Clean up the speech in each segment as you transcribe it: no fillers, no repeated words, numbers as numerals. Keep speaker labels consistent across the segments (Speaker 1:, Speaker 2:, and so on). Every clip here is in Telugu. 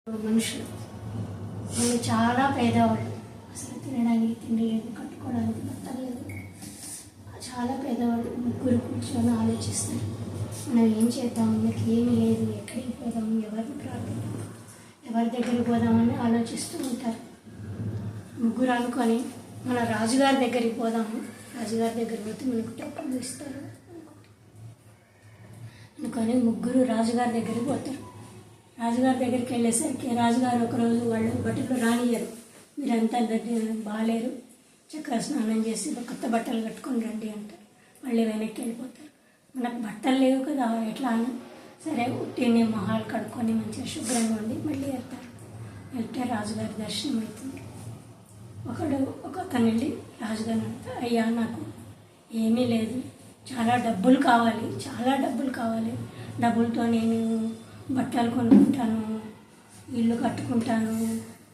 Speaker 1: మనుషులు వాళ్ళు చాలా పేదవాళ్ళు. అసలు తినడానికి తిండి లేదు, కట్టుకోవడానికి బట్టలు లేదు. చాలా పేదవాళ్ళు. ముగ్గురు కూర్చొని ఆలోచిస్తారు, మనం ఏం చేద్దాం, మనకి ఏమీ లేదు, ఎక్కడికి పోదాం, ఎవరిని ప్రార్థిద్దాం, ఎవరి దగ్గరికి పోదామని ఆలోచిస్తూ ఉంటారు. ముగ్గురు అనుకొని మన రాజుగారి దగ్గరికి పోదాము, రాజుగారి దగ్గర పోతే మనకు డబ్బులు ఇస్తారు అనుకొని ముగ్గురు రాజుగారి దగ్గరికి పోతారు. రాజుగారి దగ్గరికి వెళ్ళేసరికి రాజుగారు ఒకరోజు వాళ్ళు బట్టలు రానియరు, మీరంతా బాగాలేరు, చక్ర స్నానం చేసి కొత్త బట్టలు కట్టుకొని రండి అంటారు. మళ్ళీ వెనక్కి వెళ్ళిపోతారు. మనకు బట్టలు లేవు కదా, ఎట్లా అని సరే ఉట్టిని మొహాలు కడుక్కొని మంచిగా శుభ్రంగా ఉండి మళ్ళీ వెళ్తారు. వెళ్తే రాజుగారి దర్శనం అవుతుంది. ఒకతను వెళ్ళి రాజుగారు అంటారు, అయ్యా నాకు ఏమీ లేదు, చాలా డబ్బులు కావాలి, డబ్బులతో నేను బట్టలు కొనుక్కుంటాను, ఇల్లు కట్టుకుంటాను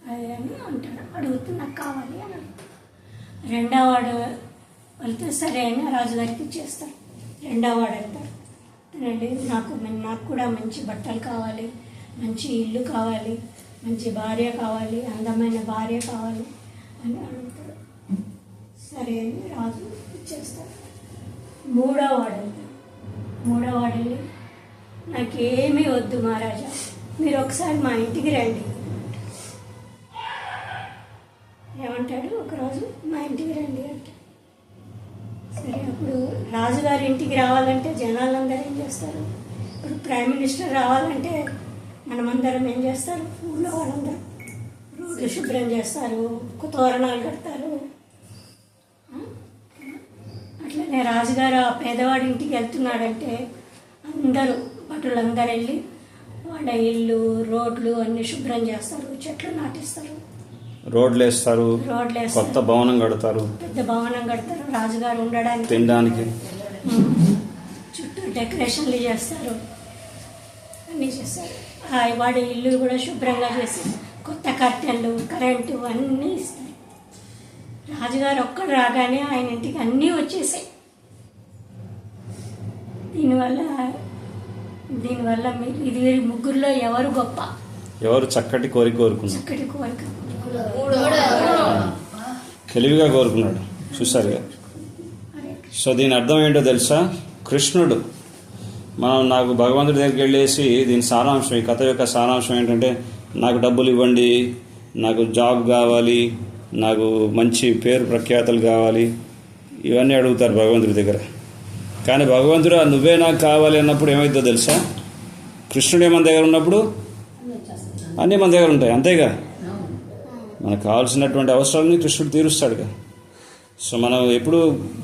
Speaker 1: అది అని అంటాడు. అడుగుతూ నాకు కావాలి అని అడుగుతాడు. రెండోవాడు వెళ్తే సరే అని రాజుగారికి ఇచ్చేస్తాడు. రెండోవాడు వెళ్తాడు, నాకు కూడా మంచి బట్టలు కావాలి, మంచి ఇల్లు కావాలి, మంచి భార్య కావాలి, అందమైన భార్య కావాలి అని అడుగుతాడు. సరే అని రాజు ఇచ్చేస్తాడు. మూడోవాడు వెళ్ళి నాకేమీ వద్దు మహారాజా, మీరు ఒకసారి మా ఇంటికి రండి ఏమంటాడు. ఒకరోజు మా ఇంటికి రండి అంటే సరే. అప్పుడు రాజుగారి ఇంటికి రావాలంటే జనాలందరూ ఏం చేస్తారు, ఇప్పుడు ప్రైమ్ మినిస్టర్ రావాలంటే మనమందరం ఏం చేస్తారు, ఊళ్ళో వాళ్ళందరూ రోడ్లు శుభ్రం చేస్తారు, తోరణాలు కడతారు. అట్లనే రాజుగారు ఆ పేదవాడి ఇంటికి వెళ్తున్నాడంటే అందరూ భటులందరూ వెళ్ళి వాళ్ళ ఇల్లు రోడ్లు అన్ని శుభ్రం చేస్తారు, చెట్లు నాటిస్తారు,
Speaker 2: రోడ్లు వేస్తారు, కొత్త భవనం కడతారు,
Speaker 1: పెద్ద భవనం కడతారు, రాజుగారు ఉండడానికి
Speaker 2: తినడానికి
Speaker 1: చుట్టూ డెకరేషన్లు చేస్తారు, అన్నీ చేస్తారు. వాడి ఇల్లు కూడా శుభ్రంగా చేసి కొత్త కర్టెన్లు కరెంటు అన్నీ ఇస్తారు. రాజుగారు ఒక్కడు రాగానే ఆయన ఇంటికి అన్నీ వచ్చేసాయి. దీనివల్ల ఇది ముగ్గురులో ఎవరు గొప్ప,
Speaker 2: ఎవరు చక్కటి కోరిక కోరుకున్నారు,
Speaker 1: చక్కటి కోరిక
Speaker 2: తెలివిగా కోరుకున్నాడు. చూసారుగా. సో దీని అర్థం ఏంటో తెలుసా, కృష్ణుడు నాకు భగవంతుడి దగ్గరికి వెళ్ళేసి దీని సారాంశం, ఈ కథ యొక్క సారాంశం ఏంటంటే నాకు డబ్బులు ఇవ్వండి, నాకు జాబ్ కావాలి, నాకు మంచి పేరు ప్రఖ్యాతలు కావాలి, ఇవన్నీ అడుగుతారు భగవంతుడి దగ్గర. కానీ భగవంతుడు నువ్వే నాకు కావాలి అన్నప్పుడు ఏమవుతుందో తెలుసా, కృష్ణుడే మన దగ్గర ఉన్నప్పుడు అన్నీ మన దగ్గర ఉంటాయి, అంతేగా. మనకు కావాల్సినటువంటి అవసరాలని కృష్ణుడు తీరుస్తాడుగా. సో మనం ఎప్పుడు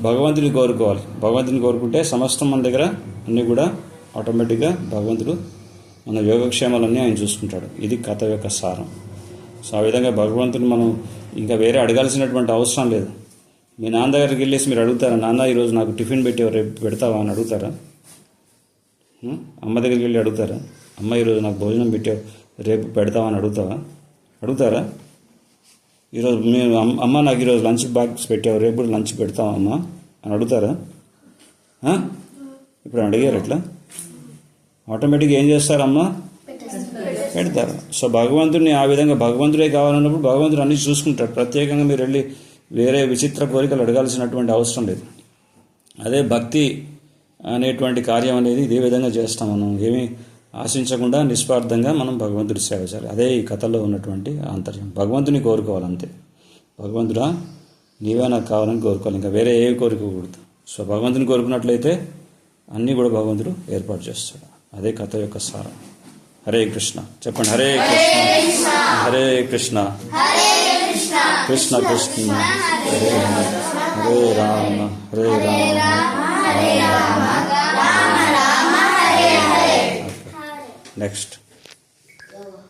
Speaker 2: భగవంతుని కోరుకోవాలి. భగవంతుని కోరుకుంటే సమస్తం మన దగ్గర అన్నీ కూడా ఆటోమేటిక్గా భగవంతుడు మన యోగక్షేమాలన్నీ ఆయన చూసుకుంటాడు. ఇది కథ యొక్క సారం. సో ఆ విధంగా భగవంతుని మనం ఇంకా వేరే అడగాల్సినటువంటి అవసరం లేదు. మీ నాన్న దగ్గరికి వెళ్ళేసి మీరు అడుగుతారా, నాన్న ఈరోజు నాకు టిఫిన్ పెట్టావు, రేపు పెడతావా అని అడుగుతారా? అమ్మ దగ్గరికి వెళ్ళి అడుగుతారా, అమ్మ ఈరోజు నాకు భోజనం పెట్టావు, రేపు పెడతావా అని అడుగుతారా? ఈరోజు మీరు అమ్మ నాకు ఈరోజు లంచ్ బాక్స్ పెట్టావు, రేపు కూడా లంచ్ పెడతావా అమ్మ అని అడుగుతారా? ఇప్పుడు అడిగారు అట్లా ఆటోమేటిక్గా ఏం చేస్తారమ్మ, పెడతారు. సో భగవంతుడిని ఆ విధంగా భగవంతుడే కావాలన్నప్పుడు భగవంతుడు అన్నీ చూసుకుంటాడు. ప్రత్యేకంగా మీరు వెళ్ళి వేరే విచిత్ర కోరికలు అడగాల్సినటువంటి అవసరం లేదు. అదే భక్తి అనేటువంటి కార్యం అనేది ఇదే విధంగా చేస్తాం. మనం ఏమీ ఆశించకుండా నిస్వార్థంగా మనం భగవంతుడి సేవ చేయాలి. అదే ఈ కథలో ఉన్నటువంటి ఆంతర్యం. భగవంతుని కోరుకోవాలి అంతే. భగవంతుడా నీవే నాకు కావాలని కోరుకోవాలి, ఇంకా వేరే ఏవి కోరుకోకూడదు. సో భగవంతుని కోరుకున్నట్లయితే అన్నీ కూడా భగవంతుడు ఏర్పాటు చేస్తాడు. అదే కథ యొక్క సారం. హరే కృష్ణ చెప్పండి. హరే కృష్ణ హరే కృష్ణ కృష్ణ కృష్ణ హరే రామ హరే రామ. నెక్స్ట్